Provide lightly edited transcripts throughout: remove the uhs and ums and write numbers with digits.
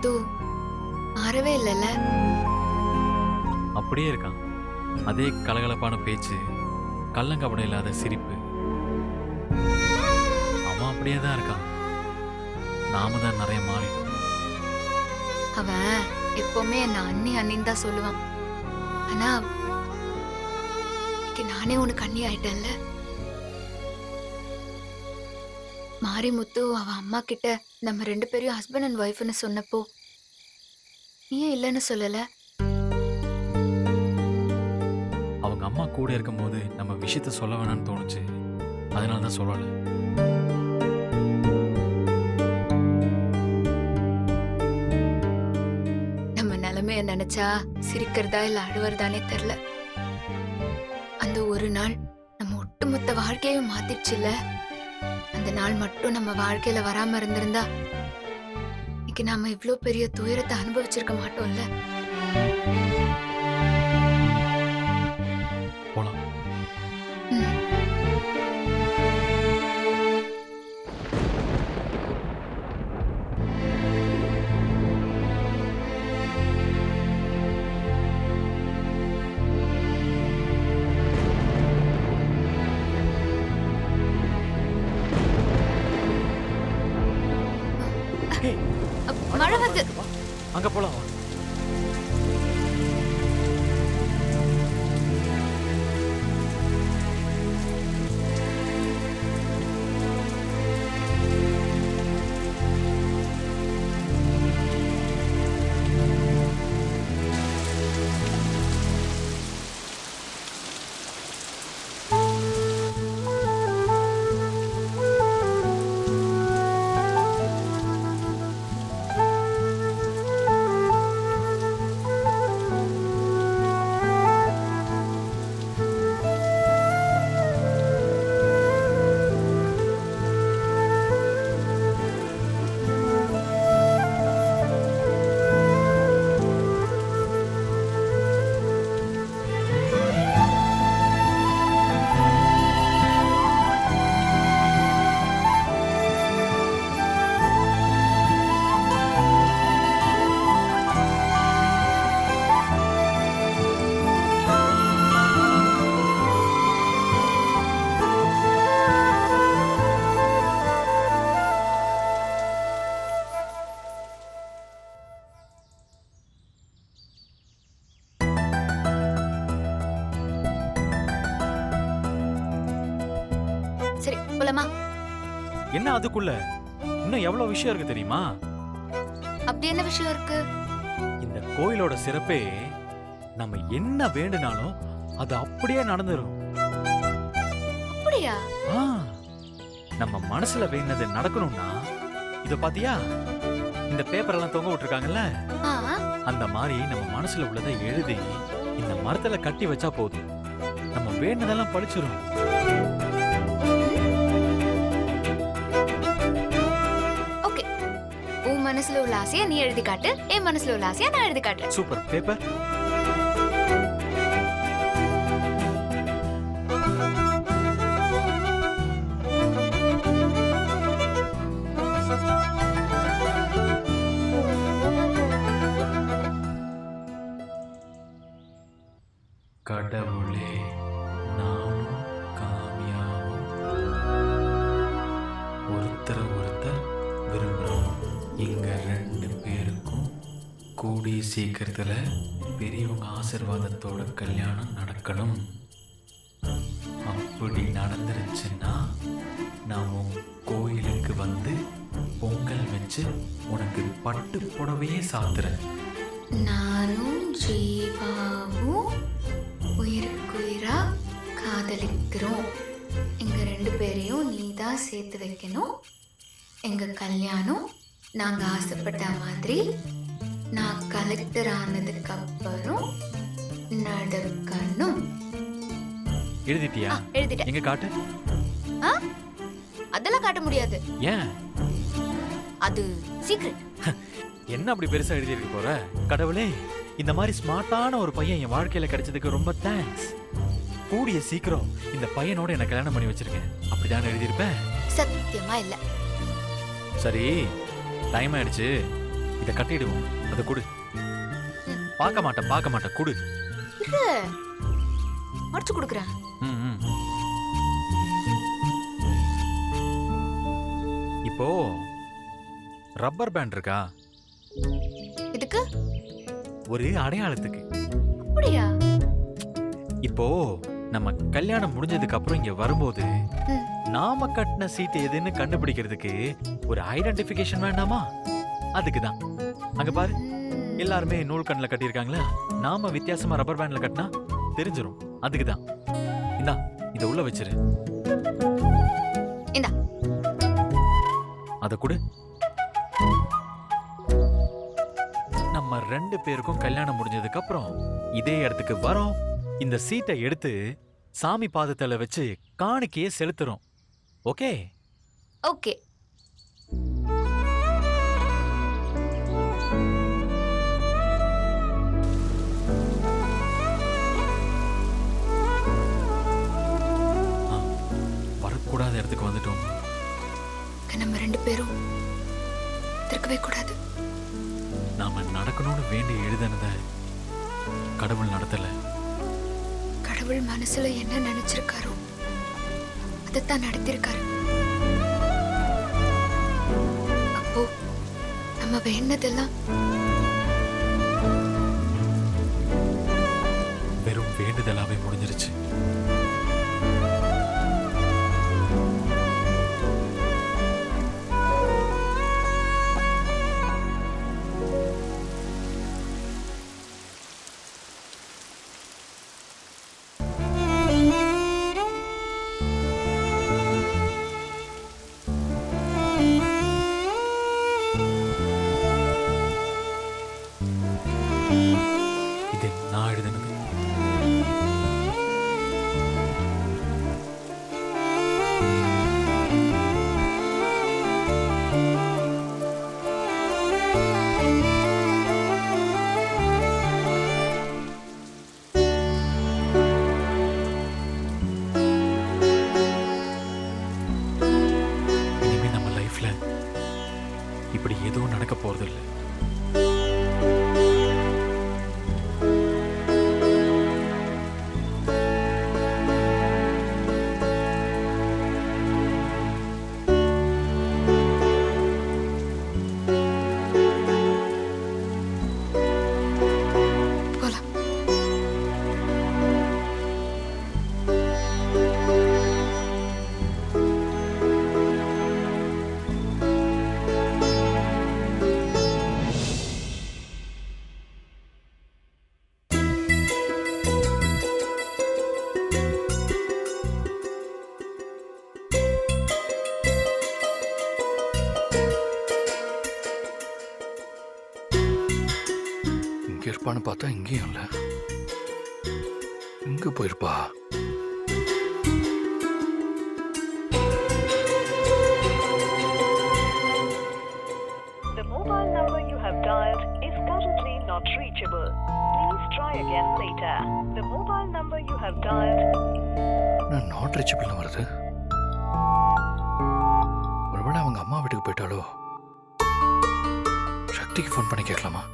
முத்து மாறவே இல்லைல்ல. அப்படியே இருக்கான். அதே கலகலப்பான பேச்சு, கள்ளங்கபடம் இல்லாத சிரிப்பு. அவன் அப்படியே தான் இருக்கான். நாம தான் நிறைய மாறிட்டோம். அவன் எப்பவுமே என்ன அண்ணி அண்ணின்னு தான் சொல்லுவான். ஆனா இன்னைக்கு நானே உனக்கு அண்ணி ஆயிட்டேன்ல. மாரிமுத்து அவ அம்மா கிட்ட நம்ம 2 பேரையும் ஹஸ்பண்ட் அண்ட் ஒய்ஃப்னு சொன்னப்போ நீ ஏன் இல்லைன்னு சொல்லல? அவங்க அம்மா கூட இருக்கும்போது நம்ம விஷயத்த சொல்ல வேணாம்னு தோணுச்சு. அதனால தான் சொல்லலை. நம்ம நிலைமைய நினைச்சா சிரிக்கிறதா இல்ல அழுவறதானே தெரியல. அந்த ஒரு நாள் நம்ம ஒட்டுமொத்த வாழ்க்கையும் மாத்திடுச்சுல்ல. அந்த நாள் மட்டும் நம்ம வாழ்க்கையில வராம இருந்திருந்தா இன்னைக்கு நாம இவ்ளோ பெரிய துயரத்தை அனுபவிச்சிருக்க மாட்டோம்ல. போலாம். ம். ஏய், மழை வந்து அங்க போலாம் வா. சரி போலாமா? என்ன அதுக்குள்ள இன்னும் எவ்வளவு விஷயம் இருக்கு தெரியுமா? அப்படி என்ன விஷயம் இருக்கு? இந்த கோயிலோட சிறப்பே நம்ம என்ன வேண்டுனாலும் அது அப்படியே நடந்துரும். அப்படியா? ஆ, நம்ம மனசுல வேண்டினது நடக்கணும்னா இத பாத்தியா, இந்த பேப்பர் எல்லாம் தொங்க விட்டுருக்காங்கல்ல, ஆ, அந்த மாதிரி நம்ம மனசுல உள்ளதை எழுதி இந்த மரத்துல கட்டி வச்சா போதும், நம்ம வேண்டினதெல்லாம் பழிச்சிரும். ஓகே. உன் மனசுல உள்ள ஆசையை நீ எழுதி காட்டு, என் மனசுல உள்ள ஆசையை நான் எழுதி காட்டுறேன். சூப்பர். பேப்பர் கடவுளே, நானும் காமியாவும் ஒருத்தர் ஒருத்தர் விரும்புகிறோம். இங்க 2 பேருக்கும் கூடிய சீக்கிரத்துல பெரியவங்க ஆசீர்வாதத்தோட கல்யாணம் நடக்கணும். அப்படி நடந்துருச்சுன்னா நான் உன் கோயிலுக்கு வந்து பொங்கல் வச்சு உனக்கு பட்டு புடவையே சாத்துறேன். நானும் ஜீவாவும் உயிருக்குயிரா காதலிக்கிறோம். எங்க 2 பேரையும் நீ தான் சேர்த்து வைக்கணும். எங்க கல்யாணம் நாங்க ஆசைப்பட்ட மாதிரி நான் கலெக்டர் ஆனதுக்கு அப்புறம் நடக்கணும். எழுதிட்டியா? எழுதிட்டேன். எங்க காட்டு. ஆ? அதெல்லாம் காட்ட முடியாது. ஏன்? அது சீக்ரெட். என்ன அப்படி பெருசா எழுதி இருக்க போற? கடவுளே, இந்த மாதிரி ஸ்மார்ட்டான ஒரு பையன் என் வாழ்க்கையில கிடைச்சதுக்கு ரொம்ப தேங்க்ஸ். கூடிய சீக்கிரம் இந்த பையனோட என்ன கல்யாணம் பண்ணி வச்சிருக்கேன். அப்படிதான் எழுதியிருப்பேன். சத்தியமா இல்ல. சரி, டைம் ஆயிடுச்சு, இத கட்டிடுவோம். அத குடு. பார்க்க மாட்டேன் குடு. இரு, மடிச்சு கொடுக்குறேன். ம், ம். இப்போ ரப்பர் பேண்ட் இருக்கா? இதுக்கு ஒரு அடையாளத்துக்கு. அப்படியா? இப்போ நம்ம கல்யாணம் முடிஞ்சதுக்கு அப்புறம் இங்க வரும்போது ம். நாம கட்டின சீட் எதுன்னு கண்டுபிடிக்கிறதுக்கு ஒரு ஐடென்டிபிகேஷன் வேண்டாமா? அதுக்கு தான். அங்க பாரு, எல்லாருமே நூல் கண்ணில் கட்டியிருக்காங்களா? நாம வித்தியாசமா ரப்பர் பேண்ட்ல கட்டினா தெரிஞ்சிரும். அதுக்கு தான். இந்தா, இத உள்ள வச்சிரு. இந்தா. அத கொடு. நம்ம 2 பேருக்கும் கல்யாணம் முடிஞ்சதுக்கு அப்புறம் இதே இடத்துக்கு வரோம். இந்த சீட்டை எடுத்து சாமி பாதத்துல வச்சு காணிக்கையே செலுத்துறோம். ஓகே? ஓகே. வரக்கூடாத இடத்துக்கு வந்துட்டோம். நம்ம 2 பேரும் திருக்கவே கூடாது. நாம நடக்கணும்னு வேண்டி எழுதினத கடவுள் நடத்தல. கடவுள் மனசுல என்ன நினைச்சிருக்காரோ அதைத்தான் நடத்திருக்காரு. அப்போ நம்ம வேண்டதெல்லாம் வெறும் வேண்டுதலாவே முடிஞ்சிருச்சு. இது நான் எழுதினது. இனிமே நம்ம லைஃப்ல இப்படி எதுவும் நடக்க போறது இல்லை. போலாம். இங்க இருப்பான்னு பார்த்தா இங்கேயும் இல்ல. எங்க போயிருப்பா? The mobile number you have dialed is currently not reachable. Please try again later. The mobile number you have dialed. நான் நாட் ரீச்சபிள்னு வருது. ஒருவேளை அவங்க அம்மா வீட்டுக்கு போயிட்டாலோ? சக்திக்கு ஃபோன் பண்ணி கேட்கலாமா?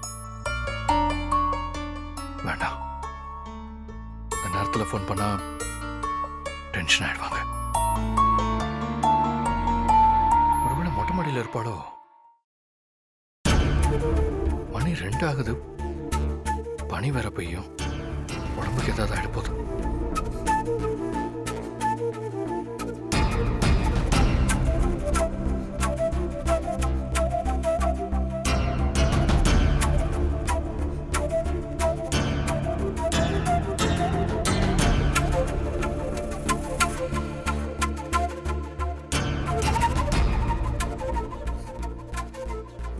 வேண்டாம். இந்த நேரத்தில் ஃபோன் பண்ணா டென்ஷன் ஆயிடுவாங்க. ஒருவேளை மொட்டை மாடியில் இருப்பாளோ? மணி 2 ஆகுது. பனி வேற பெய்யும். உடம்புக்கு ஏதாவது ஆயிடுப்போது.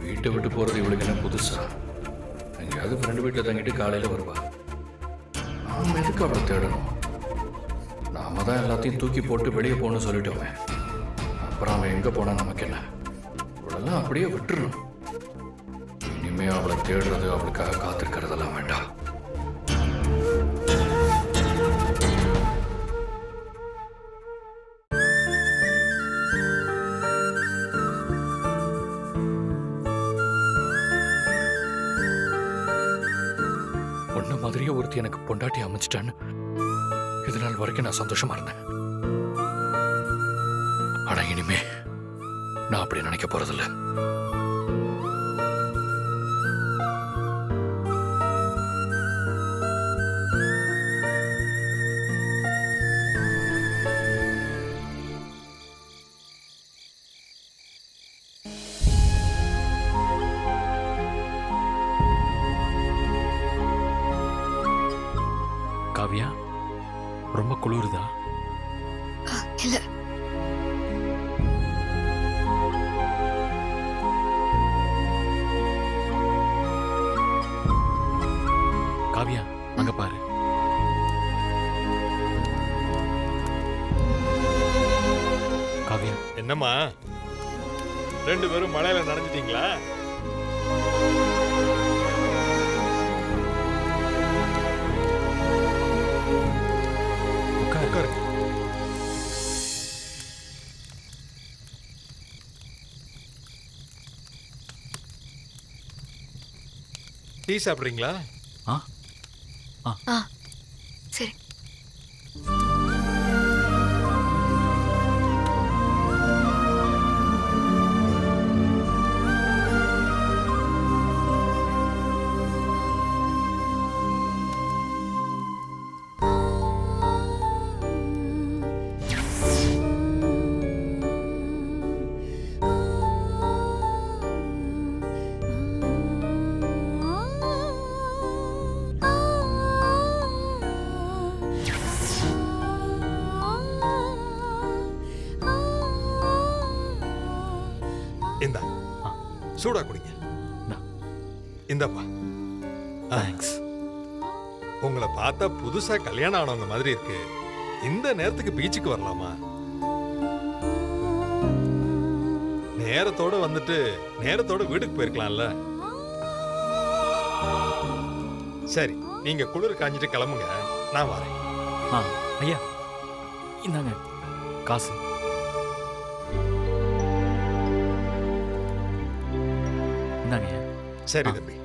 வீட்டை விட்டு போறது இவளுக்கு என்ன புதுசா? எங்கேயாவது ஃப்ரெண்டு வீட்டில் தங்கிட்டு காலையில வருவா. நாம எதுக்கு அவளை தேடணும்? நாம தான் எல்லாத்தையும் தூக்கி போட்டு வெளியே போகணும்னு சொல்லிட்டோமே. அப்புறம் அவன் எங்க போனா நமக்கு என்ன? இவளெல்லாம் அப்படியே விட்டுறணும். இனிமே அவளை தேடுறது, அவளுக்காக காத்திருக்கிறதெல்லாம் வேண்டாம். நல்ல ஒருத்தி எனக்கு பொண்டாட்டி அமைச்சிட்டான்னு இது நாள் வரைக்கும் நான் சந்தோஷமா இருந்தேன். ஆனா இனிமே நான் அப்படி நினைக்க போறதில்ல. காவியா, ரொம்ப குளிருதா? இல்ல, காவியா, அங்க பாரு. காவியா, என்னம்மா, ரெண்டு பேரும் மழையில நனைஞ்சிட்டீங்களா? உட்காரு. உட்காருங்க. டீ சாப்பிடுறீங்களா? ஆ சரி. இந்தா, சூடா குடிங்க. இந்தா. இந்தப்பா. தேங்க்ஸ். உங்களை பார்த்தா புதுசா கல்யாணம் ஆனவங்க மாதிரி இருக்கு. இந்த நேரத்துக்கு பீச்சுக்கு வரலாமா? நேரத்தோட வந்துட்டு நேரத்தோட வீட்டுக்கு போயிருக்கலாம்ல. சரி, நீங்க குளிர் காஞ்சிட்டு கிளம்புங்க, நான் வரேன். ஐயா, இந்தாங்க காசு. இந்தாங்க ஐயா. சரி தம்பி.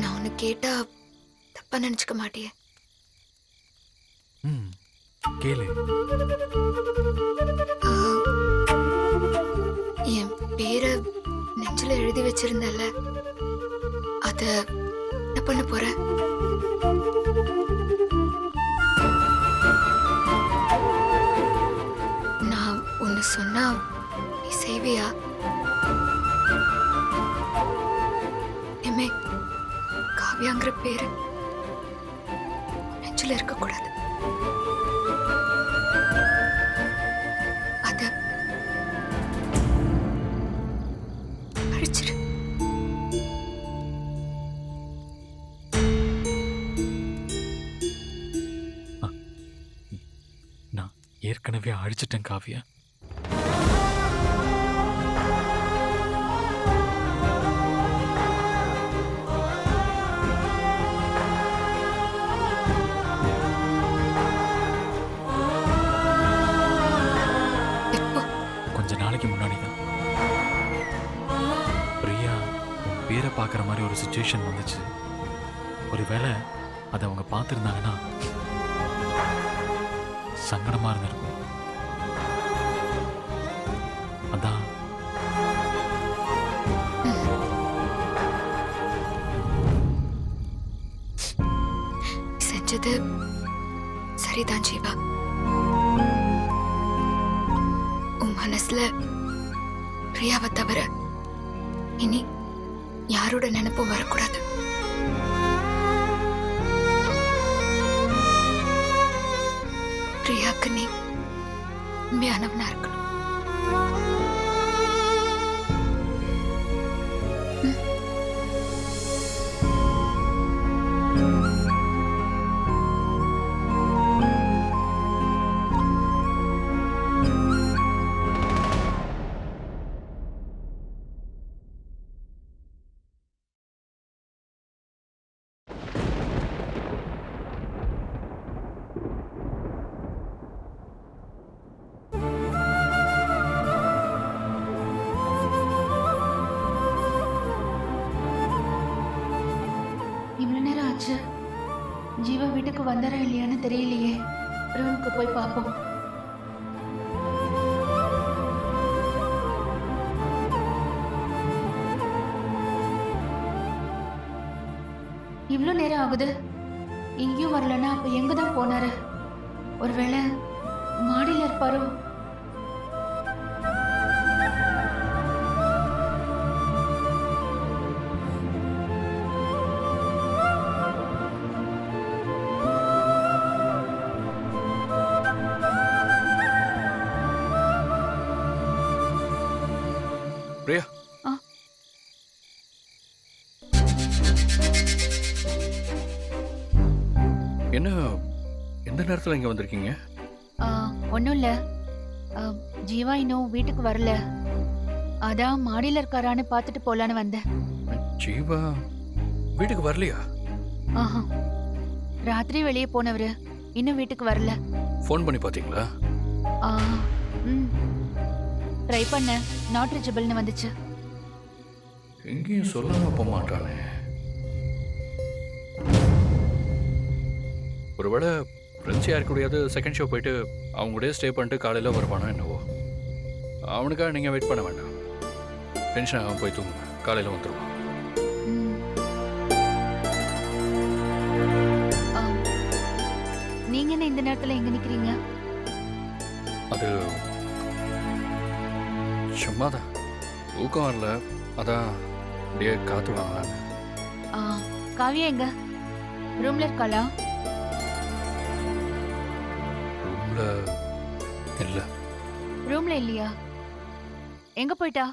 நான் உன்னை கேட்டா தப்பா நினைச்சுக்க மாட்டியே? ம், கேளு. ஆ, என் பேரை நெஞ்சில எழுதி வச்சிருந்தல, அத என்ன பண்ண போற? நான் ஒன்னு சொன்னா நீ செய்வியா? இனிமே காவியாங்கிற பேரு நெஞ்சில இருக்க கூடாது. அத அழிச்சிரு. நான் ஏற்கனவே அழிச்சிட்டேன் காவியா. எப்போ? கொஞ்ச நாளைக்கு முன்னாடி தான் பிரியா உன் பேரை பார்க்குற மாதிரி ஒரு சுச்சுவேஷன் வந்துச்சு. ஒருவேளை அதை அவங்க பார்த்துருந்தாங்கன்னா சங்கடமா இருந்திருக்கும். அதான் செஞ்சது சரிதான் ஜீவா. உன் மனசுல பிரியாவை தவிர இனி யாரோட நினைப்பும் வரக்கூடாது. பிரியாக்கு நீ உண்மையானவனா இருக்கணும். ஆச்சு. ஜீவா வீட்டுக்கு வந்தாரா இல்லையான்னு தெரியலையே. ரூமுக்கு போய் பார்ப்போம். இவ்ளோ நேரம் ஆகுது, இங்கேயும் வரலன்னா அப்ப எங்க தான் போனாரு? ஒருவேளை மாடியில இருப்பாரோ? பிரியா. ஆ. என்ன எந்த நேரத்தில் இங்கே வந்திருக்கீங்க? ஒன்றும் இல்லை, ஜீவா இன்னும் வீட்டுக்கு வரல. அதான் மாடியில் இருக்காரான்னு பார்த்துட்டு போலான்னு வந்தேன். ஜீவா வீட்டுக்கு வரலையா? ஆஹா, ராத்திரி வெளியே போனவர் இன்னும் வீட்டுக்கு வரல. ஃபோன் பண்ணி பார்த்தீங்களா? ஆ, ம், ட்ரை பண்ணேன், நாட் ரீச்சபிள்னு வந்துச்சு. எங்கேயும் சொல்லாம போக மாட்டானே. ஒருவேளை ஃப்ரெண்ட்ஸ் யாருக்கூடையாவது செகண்ட் ஷோ போயிட்டு அவங்க கூடயே ஸ்டே பண்ணிட்டு காலையில் வருவானோ என்னவோ. அவனுக்காக நீங்கள் வெயிட் பண்ண வேண்டாம். டென்ஷன் ஆகாம போய் தூங்குங்க, காலையில் வந்துடுவான். ம். ஆ, நீங்க என்ன இந்த நேரத்துல எங்க நிக்கிறீங்க? அது சும்மாதான், தூக்கம் வரல, அதான் அப்படியே காத்து வாங்கலான்னு. ஆ, காவியா எங்க? ரூம்ல இருக்காளா? ரூம்ல இல்லை. ரூம்ல இல்லையா? எங்க போயிட்டா?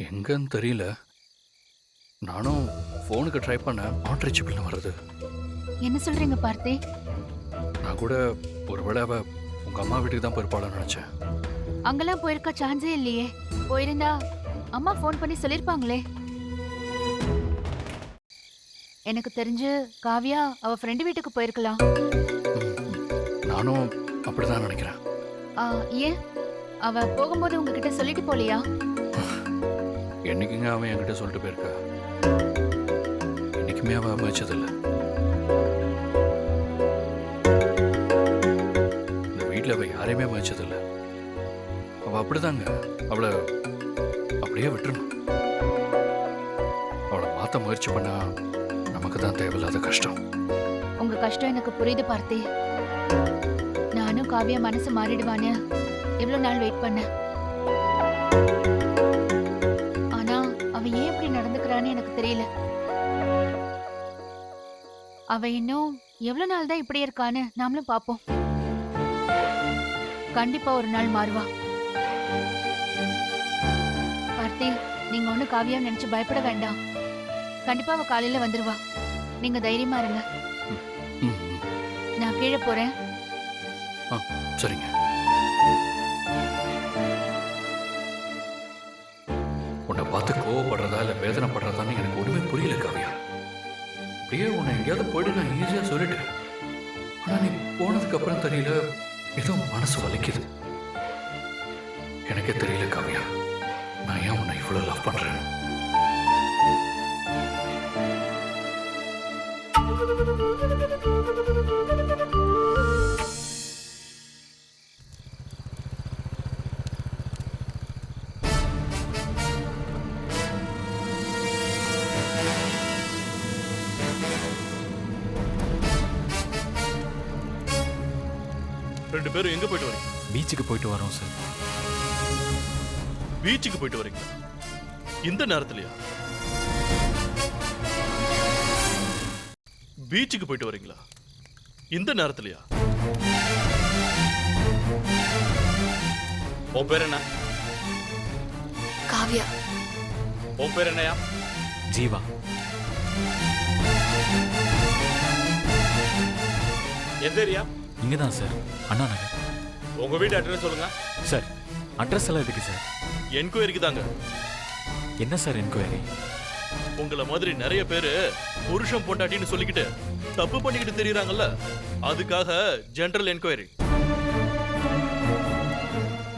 எங்கன்னு தெரியல. நானும் ஃபோனுக்கு ட்ரை பண்ணேன், நாட் ரீச்சபிள்னு வருது. என்ன சொல்றீங்க பார்த்தி? நான் கூட ஒருவேளை அவ உங்கள் அம்மா வீட்டுக்கு தான் போயிருப்பாளன்னு நினச்சேன். அங்கெல்லாம் போயிருக்க சான்ஸே இல்லையே. போயிருந்தா அம்மா ஃபோன் பண்ணி சொல்லிருப்பாங்களே. எனக்கு தெரிஞ்சு காவியா அவ ஃப்ரெண்டு வீட்டுக்கு போயிருக்கலாம். நானும் அப்படிதான் நினைக்கிறேன். ஏன் அவ போகும்போது உங்ககிட்ட சொல்லிட்டு போலியா? என்னைக்குங்க அவன் என்கிட்ட சொல்லிட்டு போயிருக்கா? என்னைக்குமே அவ அமைச்சதில்லை. இந்த வீட்டில் அவ யாரையுமே அமைச்சதில்லை. அவ அப்படிதாங்க, அவளை அப்படியே விட்டுறணும். அவளை மாற்ற முயற்சி பண்ணா நமக்கு தான் தேவையில்லாத கஷ்டம். உங்க கஷ்டம் எனக்கு புரியுது பார்த்தி. நானும் காவியா மனசு மாறிடுவான்னு எவ்வளவு நாள் வெயிட் பண்ணேன். ஆனா அவ ஏன் இப்படி நடந்துக்கிறான்னு எனக்கு தெரியல. அவ இன்னும் எவ்வளவு நாள் தான் இப்படி இருக்கான்னு நாமளும் பாப்போம். கண்டிப்பா ஒரு நாள் மாறுவா. பார்த்தி, நீங்க ஒண்ணு காவியா நினைச்சு பயப்பட வேண்டாம். கண்டிப்பா அவ காலையில வந்துருவா. நீங்க தைரியமா இருங்க. ம், நான் கீழே போறேன். சரிங்க. உன்னை பார்த்து கோவப்படுறதா இல்லை வேதனைப்படுறதான்னு எனக்கு ஒன்றுமே புரியல காவியா. அப்படியே உன்னை எங்கேயாவது போயிட்டு நான் ஈஸியாக சொல்லிட்டேன். ஆனால் நீ போனதுக்கு அப்புறம் தெரியல, ஏதோ மனசு வலிக்குது. எனக்கே தெரியல காவியா, நான் ஏன் உன்னை இவ்வளோ லவ் பண்ணுறேன். ரெண்டு பேரும் எங்க போயிட்டு வரீங்க? பீச்சுக்கு போயிட்டு வரோம் சார். பீச்சுக்கு போயிட்டு வரீங்க இந்த நேரத்துலயா? பீச்சுக்கு போயிட்டு வரீங்களா இந்த நேரத்துலயா? உன் பேர் என்ன? காவியா. உன் பேர் என்னையா? ஜீவா. எந்த ஏரியா? இங்கே தான் சார், அண்ணா நகர். உங்க வீட்டு அட்ரஸ் சொல்லுங்க. சார், அட்ரஸ் எல்லாம் எதுக்கு சார்? என்கொயரிக்கு தாங்க. என்ன சார் என்கொயரி? உங்களை மாதிரி நிறைய பேரு புருஷன் பொண்டாட்டின்னு சொல்லிக்கிட்டு தப்பு பண்ணிக்கிட்டு தெரியறாங்கல்ல, அதுக்காக ஜெனரல் என்கொயரி.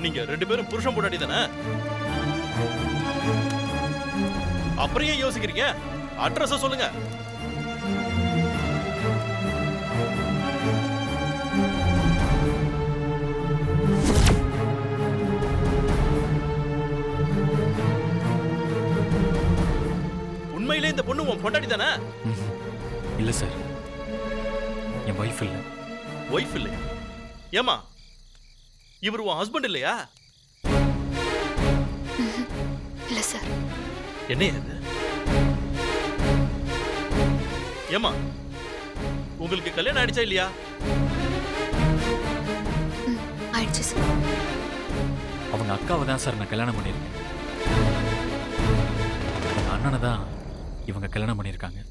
நீங்க ரெண்டு பேரும் புருஷன் பொண்டாட்டி தானே? அப்புறம் ஏன் யோசிக்கிறீங்க? அட்ரஸ் சொல்லுங்க. உண்மையிலே இந்த பொண்ணு உன் பொண்டாட்டி தானே? இல்ல சார், என் ஒய்ஃப் இல்ல. ஒய்ஃப் இல்லையா? ஏமா இவர் உன் ஹஸ்பண்ட் இல்லையா? இல்ல சார். என்ன இது? ஏமா உங்களுக்கு கல்யாணம் ஆயிடுச்சா இல்லையா? ஆயிடுச்சு சார். அவங்க அக்காவை தான் சார் நான் கல்யாணம் பண்ணியிருக்கேன். அவங்க அண்ணனை தான் இவங்க கல்யாணம் பண்ணியிருக்காங்க.